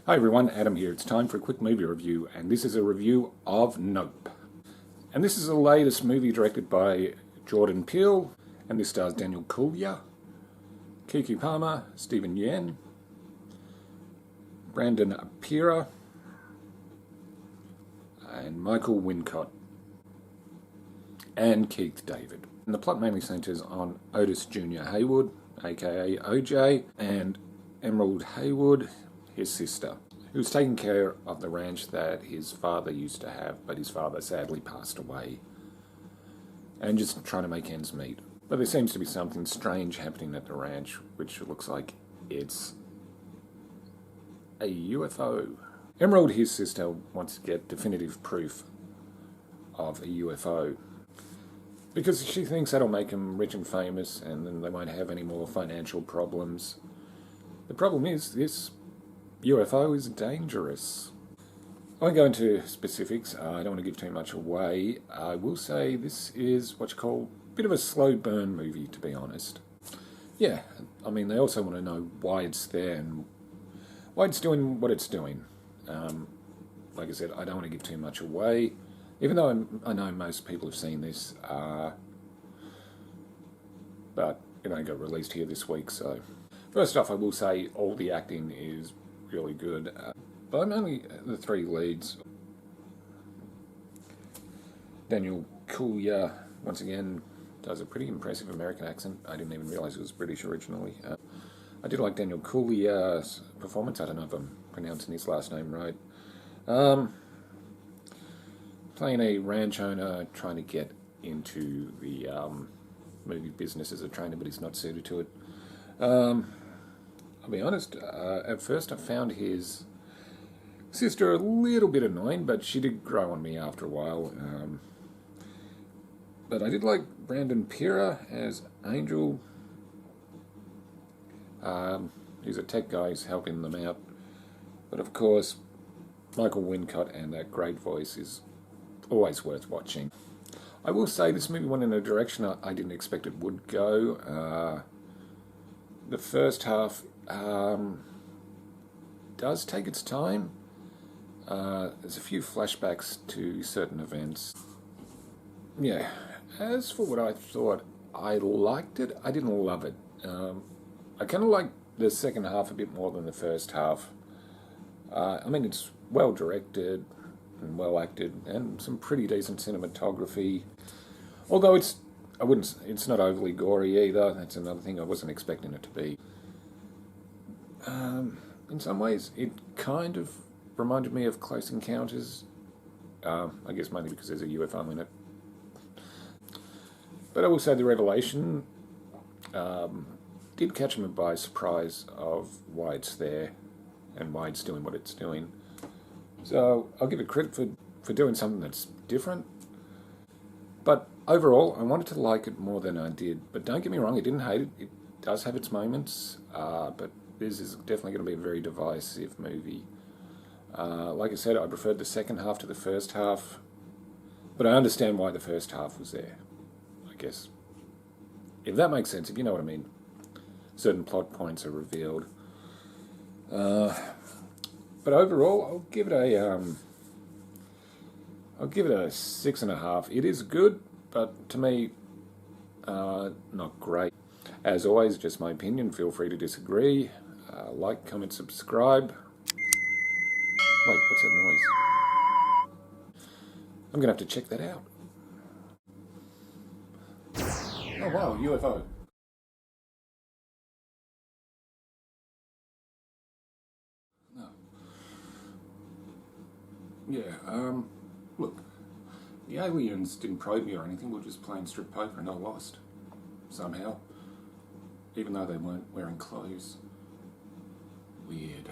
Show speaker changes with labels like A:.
A: Hi everyone, Adam here. It's time for a quick movie review, and this is a review of Nope. And this is the latest movie directed by Jordan Peele, and this stars Daniel Kaluuya, Keke Palmer, Stephen Yeun, Brandon Apira, and Michael Wincott, and Keith David. And the plot mainly centres on Otis Jr. Haywood, aka OJ, and Emerald Haywood, his sister, who was taking care of the ranch that his father used to have, but his father sadly passed away, and just trying to make ends meet. But there seems to be something strange happening at the ranch, which looks like it's a UFO. Emerald, his sister, wants to get definitive proof of a UFO, because she thinks that'll make them rich and famous, and then they won't have any more financial problems. The problem is, this UFO is dangerous. I won't go into specifics, I don't want to give too much away. I will say this is what you call a bit of a slow burn movie, to be honest. Yeah, I mean, they also want to know why it's there and why it's doing what it's doing. Like I said, I don't want to give too much away, even though I know most people have seen this, but it only got released here this week, so... First off, I will say all the acting is really good, but mainly the three leads. Daniel Kaluuya, once again, does a pretty impressive American accent. I didn't even realise it was British originally. I did like Daniel Kaluuya's performance. I don't know if I'm pronouncing his last name right. Playing a ranch owner trying to get into the movie business as a trainer, but he's not suited to it. I'll be honest, at first I found his sister a little bit annoying, but she did grow on me after a while. But I did like Brandon Apira as Angel. He's a tech guy, he's helping them out. But of course, Michael Wincott and that great voice is always worth watching. I will say this movie went in a direction I didn't expect it would go. The first half does take its time. There's a few flashbacks to certain events. Yeah, as for what I thought, I liked it. I didn't love it. I kind of liked the second half a bit more than the first half. I mean, it's well directed and well acted, and some pretty decent cinematography. Although it's not overly gory either. That's another thing I wasn't expecting it to be. In some ways, it kind of reminded me of Close Encounters. I guess mainly because there's a UFO in it. But I will say the revelation did catch me by surprise of why it's there and why it's doing what it's doing. So I'll give it credit for doing something that's different. But overall, I wanted to like it more than I did. But don't get me wrong, I didn't hate it. It does have its moments, but this is definitely going to be a very divisive movie. Like I said, I preferred the second half to the first half, but I understand why the first half was there, I guess. If that makes sense, if you know what I mean. Certain plot points are revealed. But overall, I'll give it a 6.5. It is good, but to me, not great. As always, just my opinion. Feel free to disagree. Like, comment, subscribe. Wait, what's that noise? I'm going to have to check that out. Oh wow, UFO. No. Yeah, look. The aliens didn't probe me or anything, we were just playing strip poker and I lost. Somehow. Even though they weren't wearing clothes. Weird.